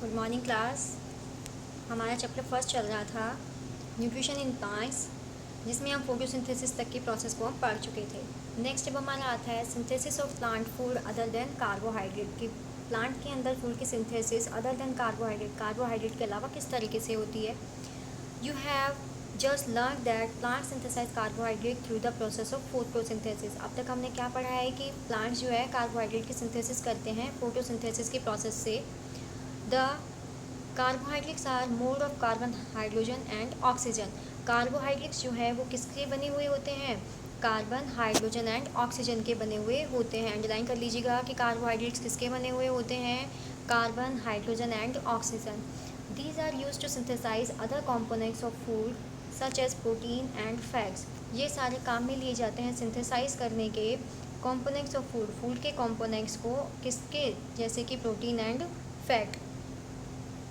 Good morning class. हमारा chapter first चल रहा था न्यूट्रिशन इन प्लांट्स, जिसमें हम फोटोसिंथेसिस तक की प्रोसेस को हम पढ़ चुके थे। नेक्स्ट अब हमारा आता है synthesis of plant food other than carbohydrate की प्लांट के अंदर फूड की सिंथेसिस अदर देन कार्बोहाइड्रेट के अलावा किस तरीके से होती है। You have just learn that plant synthesise carbohydrate through the process of photosynthesis. अब तक हमने क्या पढ़ा है कि प्लांट्स जो है कार्बोहाइड्रेट की सिंथेसिस करते हैं फोटोसिंथेसिस की प्रोसेस से। The carbohydrates are mode of carbon, hydrogen and oxygen. Carbohydrates जो है वो किसके बने हुए होते हैं? कार्बन, हाइड्रोजन एंड ऑक्सीजन के बने हुए होते हैं। अंडरलाइन कर लीजिएगा कि कार्बोहाइड्रेट्स किसके बने हुए होते हैं? Carbon, hydrogen and oxygen. These are use to synthesise other components of food such as protein and fats. ये सारे काम में लिए जाते हैं सिंथेसाइज करने के कॉम्पोनेंट्स ऑफ फूड, फूड के कॉम्पोनेंट्स को, किसके? जैसे कि protein and fat.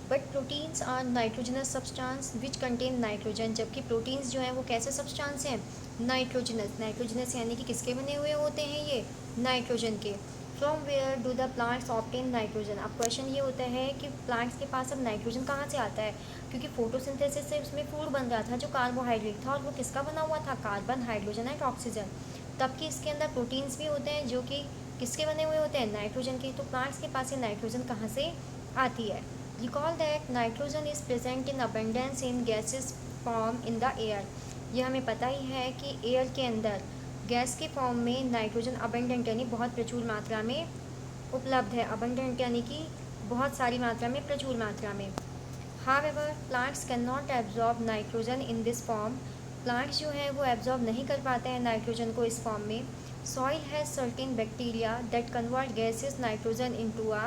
But proteins are nitrogenous substance which contain nitrogen. जबकि प्रोटीन्स जो हैं वो कैसे सब्सटेंस हैं? नाइट्रोजनस यानी कि किसके बने हुए होते हैं ये? नाइट्रोजन के। From where do the plants obtain nitrogen. अब क्वेश्चन ये होता है कि प्लांट्स के पास अब नाइट्रोजन कहाँ से आता है? क्योंकि फोटोसिंथेसिस से उसमें फूड बन रहा था जो कार्बोहाइड्रेट था, और वो किसका बना हुआ था? Carbon, hydrogen and oxygen. तब कि इसके अंदर प्रोटीन्स भी होते हैं जो कि किसके बने हुए होते हैं? नाइट्रोजन के। तो प्लांट्स के पास ये नाइट्रोजन कहाँ से आती है? Recall that nitrogen is present in abundance in gaseous form in the air। ये हमें पता ही है कि एयर के अंदर गैस के फॉर्म में नाइट्रोजन अबंडेंट यानी बहुत प्रचुर मात्रा में उपलब्ध है। अबंडेंट यानी कि बहुत सारी मात्रा में, प्रचुर मात्रा में। However, plants cannot absorb nitrogen in this form। Plants जो है वो एब्जॉर्ब नहीं कर पाते हैं नाइट्रोजन को इस फॉर्म में। Soil has certain bacteria that convert gaseous nitrogen into a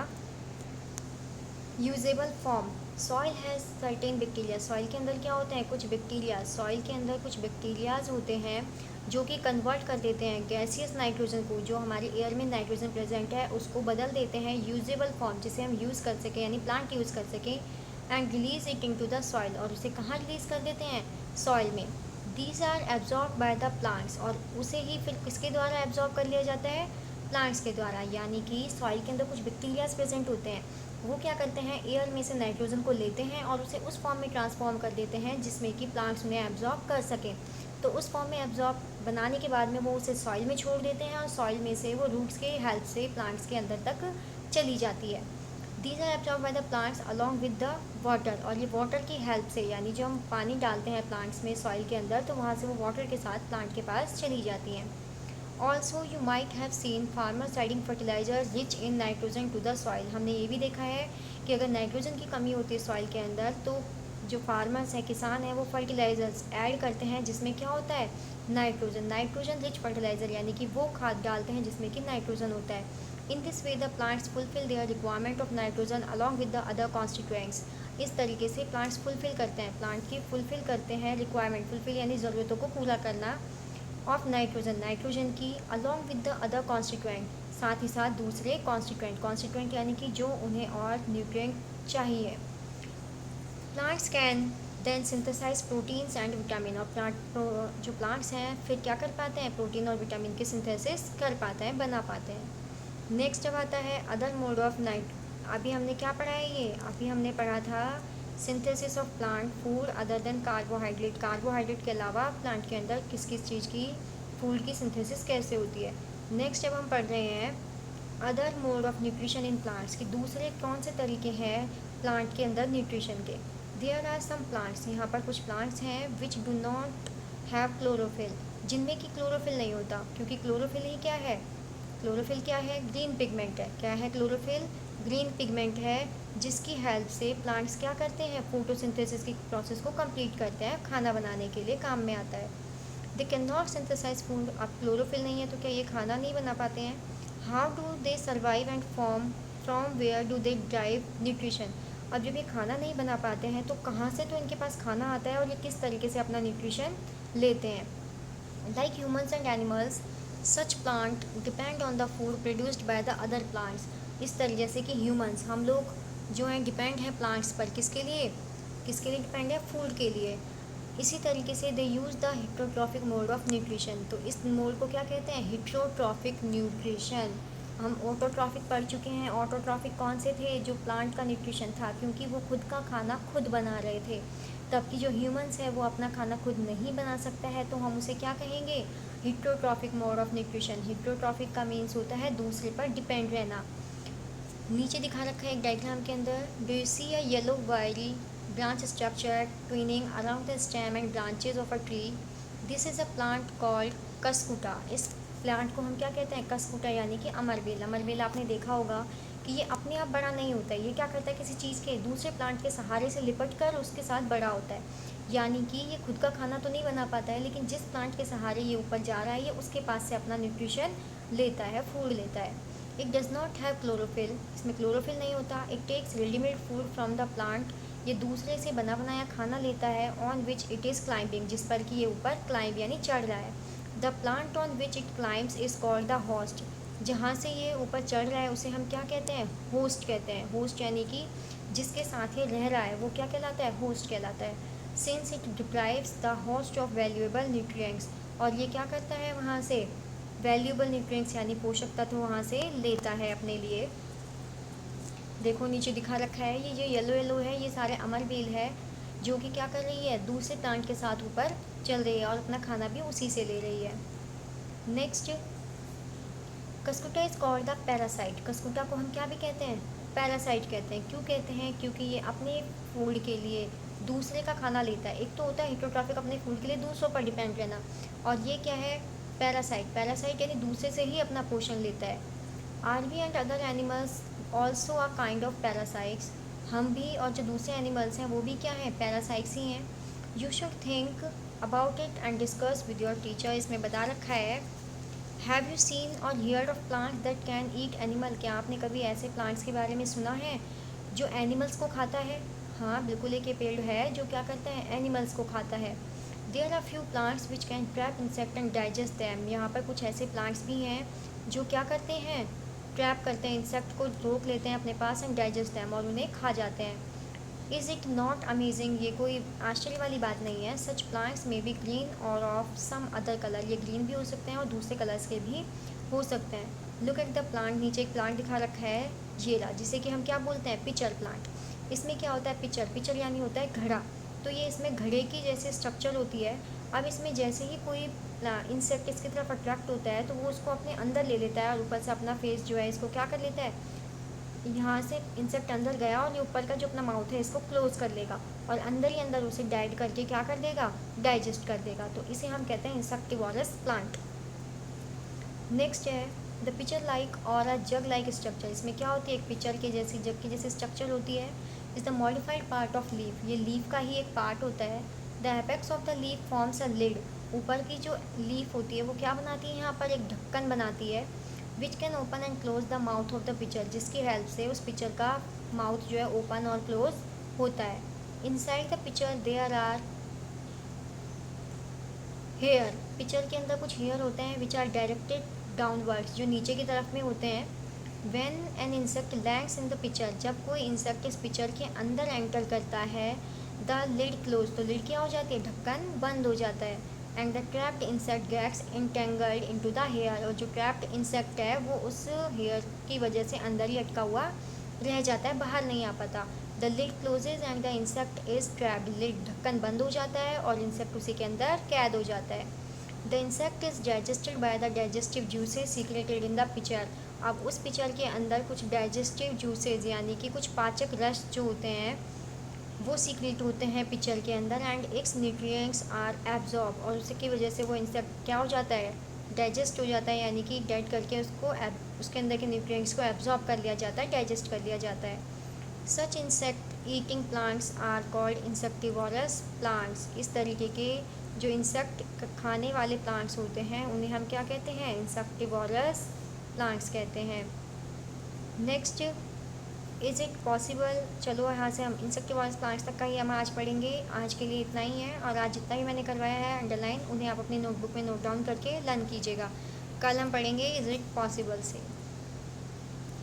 usable form. Soil has certain bacteria. Soil के अंदर क्या होते हैं? कुछ बैक्टीरिया। सॉइल के अंदर कुछ बैक्टीरियाज होते हैं जो कि कन्वर्ट कर देते हैं गैसियस नाइट्रोजन को, जो हमारे एयर में नाइट्रोजन प्रेजेंट है उसको बदल देते हैं यूजेबल फॉर्म, जिसे हम यूज़ कर सकें, यानी प्लांट यूज़ कर सकें। And release it into the soil, और उसे कहाँ रिलीज़ कर देते हैं? सॉइल में। These are absorb by the plants, और उसे ही फिर किसके द्वारा एब्जॉर्ब कर लिया जाता है? प्लांट्स के द्वारा। यानी कि सॉइल के अंदर कुछ बैक्टीरियाज प्रेजेंट होते हैं, वो क्या करते हैं? एयर में से नाइट्रोजन को लेते हैं और उसे उस फॉर्म में ट्रांसफॉर्म कर देते हैं जिसमें कि प्लांट्स उन्हें एब्जॉर्ब कर सकें। तो उस फॉर्म में एब्जॉर्ब बनाने के बाद में वो उसे सॉइल में छोड़ देते हैं, और सॉइल में से वो रूट्स के हेल्प से प्लांट्स के अंदर तक चली जाती है। These are absorb by the plants along with the water, और ये वाटर की हेल्प से, यानी जब हम पानी डालते हैं प्लांट्स में सॉइल के अंदर, तो वहाँ से वो वाटर के साथ प्लांट के पास चली जाती हैं। Also you might have seen farmers adding fertiliser rich in nitrogen to the soil. हमने ये भी देखा है कि अगर नाइट्रोजन की कमी होती है सॉइल के अंदर, तो जो फार्मर्स हैं, किसान हैं, वो फर्टिलाइजर्स ऐड करते हैं जिसमें क्या होता है? नाइट्रोजन रिच फर्टिलाइजर, यानी कि वो खाद डालते हैं जिसमें कि नाइट्रोजन होता है। In this way the plants fulfil their requirement of nitrogen along with the other constituents. इस तरीके से प्लांट्स फुलफिल करते हैं, प्लांट की फुलफिल करते हैं रिक्वायरमेंट, फुलफिल यानी ज़रूरतों को पूरा करना, ऑफ नाइट्रोजन की, along with the other constituent, साथ ही साथ दूसरे कॉन्स्टिट्यूएंट यानी कि जो उन्हें और न्यूट्रिएंट चाहिए। Plants can then synthesize proteins and vitamin, और जो प्लांट्स हैं फिर क्या कर पाते हैं? प्रोटीन और विटामिन की सिंथेसिस कर पाते हैं, बना पाते हैं। नेक्स्ट अब आता है अदर मोड ऑफ अभी हमने क्या पढ़ा है? ये अभी हमने पढ़ा था synthesis of plant food other than carbohydrate. Carbohydrate के अलावा प्लांट के अंदर किस किस चीज़ की फूड की सिंथेसिस कैसे होती है। नेक्स्ट अब हम पढ़ रहे हैं other mode of nutrition in plants, कि दूसरे कौन से तरीके हैं प्लांट के अंदर न्यूट्रिशन के। देयर आर सम प्लांट्स, यहाँ पर कुछ प्लांट्स हैं which do not have chlorophyll, जिनमें कि क्लोरोफिल नहीं होता, क्योंकि क्लोरोफिल ही क्या है? क्लोरोफिल क्या है? ग्रीन पिगमेंट है। क्या है क्लोरोफिल? ग्रीन पिगमेंट है, जिसकी हेल्प से प्लांट्स क्या करते हैं? फोटोसिंथेसिस की प्रोसेस को कंप्लीट करते हैं, खाना बनाने के लिए काम में आता है। They can not synthesize food. अब क्लोरोफिल नहीं है तो क्या ये खाना नहीं बना पाते हैं? How do they survive and form, from where do they drive nutrition. अब जब ये खाना नहीं बना पाते हैं तो कहाँ से तो इनके पास खाना आता है, और ये किस तरीके से अपना न्यूट्रिशन लेते हैं? Like humans and animals, such plant depend on the food produced by the other plants. इस तरह जैसे कि ह्यूमंस, हम लोग जो हैं डिपेंड हैं प्लांट्स पर, किसके लिए? किसके लिए डिपेंड है? फूड के लिए। इसी तरीके से they use the heterotrophic mode of nutrition. तो इस मोड को क्या कहते हैं? Heterotrophic nutrition. हम ऑटोट्रॉफिक पढ़ चुके हैं। ऑटोट्रॉफिक कौन से थे? जो प्लांट का न्यूट्रिशन था, क्योंकि वो खुद का खाना खुद बना रहे थे। तब की जो ह्यूमंस है वो अपना खाना खुद नहीं बना सकता है, तो हम उसे क्या कहेंगे? Heterotrophic mode of nutrition. Heterotrophic का मीन्स होता है दूसरे पर डिपेंड रहना। नीचे दिखा रखा है एक डायग्राम के अंदर, do you see a yellow wiry branch structure twining around the stem and branches of a tree. This is a plant called कसकुटा। इस प्लांट को हम क्या कहते हैं? कसकुटा, यानी कि अमरबेल। अमरबेल आपने देखा होगा कि ये अपने आप बड़ा नहीं होता है। ये क्या करता है? किसी चीज़ के दूसरे प्लांट के सहारे से लिपट कर उसके साथ बड़ा होता है। यानी कि ये खुद का खाना तो नहीं बना पाता है, लेकिन जिस प्लांट के सहारे ये ऊपर जा रहा है, ये उसके पास से अपना न्यूट्रिशन लेता है, फूड लेता है। It does not have chlorophyll. इसमें क्लोरोफिल नहीं होता। It takes readymade food from the plant. ये दूसरे से बना बनाया खाना लेता है। On which it is climbing, जिस पर कि ये ऊपर क्लाइंब यानी चढ़ रहा है। The plant on which it climbs is called the host. जहाँ से ये ऊपर चढ़ रहा है उसे हम क्या कहते हैं? होस्ट कहते हैं। होस्ट यानी कि जिसके साथ ये रह रहा है वो क्या कहलाता है? होस्ट कहलाता है। Since it deprives the host of valuable nutrients, और ये क्या करता है? वहाँ से वैल्यूएबल न्यूट्रिएंट्स यानी पोषक तत्व वहाँ से लेता है अपने लिए। देखो नीचे दिखा रखा है, ये जो येलो येलो है ये सारे अमरबेल है, जो कि क्या कर रही है? दूसरे प्लांट के साथ ऊपर चल रही है और अपना खाना भी उसी से ले रही है। Next, कसकुटा is called the parasite. कसकुटा को हम क्या भी कहते हैं? पैरासाइट कहते हैं। क्यों कहते हैं? क्योंकि ये अपने फूड के लिए दूसरे का खाना लेता है। एक तो होता है हिट्रोट्रॉफिक, अपने फूड के लिए दूसरों पर डिपेंड रहना, और ये क्या है? पैरासाइट। पैरासाइट यानी दूसरे से ही अपना पोषण लेता है। Are we and other animals also a kind of parasites. हम भी और जो दूसरे एनिमल्स हैं वो भी क्या हैं? पैरासाइट्स ही हैं। You should think about it and discuss with your teacher. इसमें बता रखा है, हैव यू सीन और here of plants that can eat animal. क्या आपने कभी ऐसे प्लांट्स के बारे में सुना है जो एनिमल्स को खाता है? हाँ बिल्कुल, एक ये पेड़ है जो क्या करता है? एनिमल्स को खाता है। There are few plants which can trap insect and digest them. यहाँ पर कुछ ऐसे प्लांट्स भी हैं जो क्या करते हैं? ट्रैप करते हैं, इंसेक्ट को रोक लेते हैं अपने पास, एंड डाइजेस्ट दैम, और उन्हें खा जाते हैं। Is it not amazing? ये कोई आश्चर्य वाली बात नहीं है। सच प्लांट्स मे बी ग्रीन और ऑफ सम अदर कलर। ये ग्रीन भी हो सकते हैं और दूसरे कलर्स के भी हो सकते हैं। Look at the plant. नीचे एक प्लांट दिखा रखा है जेला, जिसे कि हम क्या बोलते हैं? Pitcher plant. इसमें क्या होता है? पिचर। पिचर यानी होता है घड़ा। तो ये इसमें घड़े की जैसे स्ट्रक्चर होती है। अब इसमें जैसे ही कोई इंसेक्ट इसकी तरफ अट्रैक्ट होता है तो वो उसको अपने अंदर ले लेता है, और ऊपर से अपना फेस जो है इसको क्या कर लेता है? यहाँ से इंसेक्ट अंदर गया और ये ऊपर का जो अपना माउथ है इसको क्लोज कर लेगा, और अंदर ही अंदर उसे डाइट करके क्या कर देगा? डाइजेस्ट कर देगा। तो इसे हम कहते हैं इंसेक्टिवोरस प्लांट। नेक्स्ट है द पिचर लाइक और अ जग लाइक स्ट्रक्चर। इसमें क्या होती है? एक पिचर के जैसी, जग की जैसी स्ट्रक्चर होती है। Is the modified part of leaf. ये लीफ का ही एक पार्ट होता है। The apex of the leaf forms a lid. ऊपर की जो लीफ होती है वो क्या बनाती है? यहाँ पर एक ढक्कन बनाती है। Which can open and close the mouth of the pitcher, जिसकी हेल्प से उस पिचर का माउथ जो है ओपन और क्लोज होता है। Inside the pitcher there are hair. Pitcher के अंदर कुछ हेयर होते हैं विच आर डायरेक्टेड डाउनवर्ड्स, जो नीचे की तरफ में होते हैं। When an insect lands in the pitcher, जब कोई इंसेक्ट इस पिचर के अंदर एंटर करता है, द लिड क्लोज, तो लिड क्या हो जाती है? ढक्कन बंद हो जाता है। And the trapped insect gets entangled into the hair, और जो ट्रैप्ड इंसेक्ट है वो उस हेयर की वजह से अंदर ही अटका हुआ रह जाता है, बाहर नहीं आ पाता। The lid closes and the insect is trapped. Lid ढक्कन बंद हो जाता है और इंसेक्ट उसी के अंदर कैद हो जाता है। The insect is digested by the digestive juices secreted in the pitcher. अब उस पिचर के अंदर कुछ डाइजेस्टिव जूसेज यानी कि कुछ पाचक रस जो होते हैं वो सीक्रेट होते हैं पिचर के अंदर, and its nutrients are absorb, और उसकी वजह से वो इंसेक्ट क्या हो जाता है? डाइजेस्ट हो जाता है, यानी कि डाइट करके उसको उसके अंदर के न्यूट्रिएंट्स को एब्जॉर्ब कर लिया जाता है, डाइजेस्ट कर लिया जाता है। Such insect eating plants are called insectivorous plants. इस तरीके के जो इंसेक्ट खाने वाले प्लांट्स होते हैं उन्हें हम क्या कहते हैं? इंसेक्टिवोरस प्लांट्स कहते हैं। Next, is it possible. चलो यहाँ से हम इंसेक्टिवोरस प्लांट्स तक का ही हम आज पढ़ेंगे। आज के लिए इतना ही है, और आज जितना भी मैंने करवाया है अंडरलाइन, उन्हें आप अपनी नोटबुक में नोट डाउन करके लर्न कीजिएगा। कल हम पढ़ेंगे इज़ इट पॉसिबल से।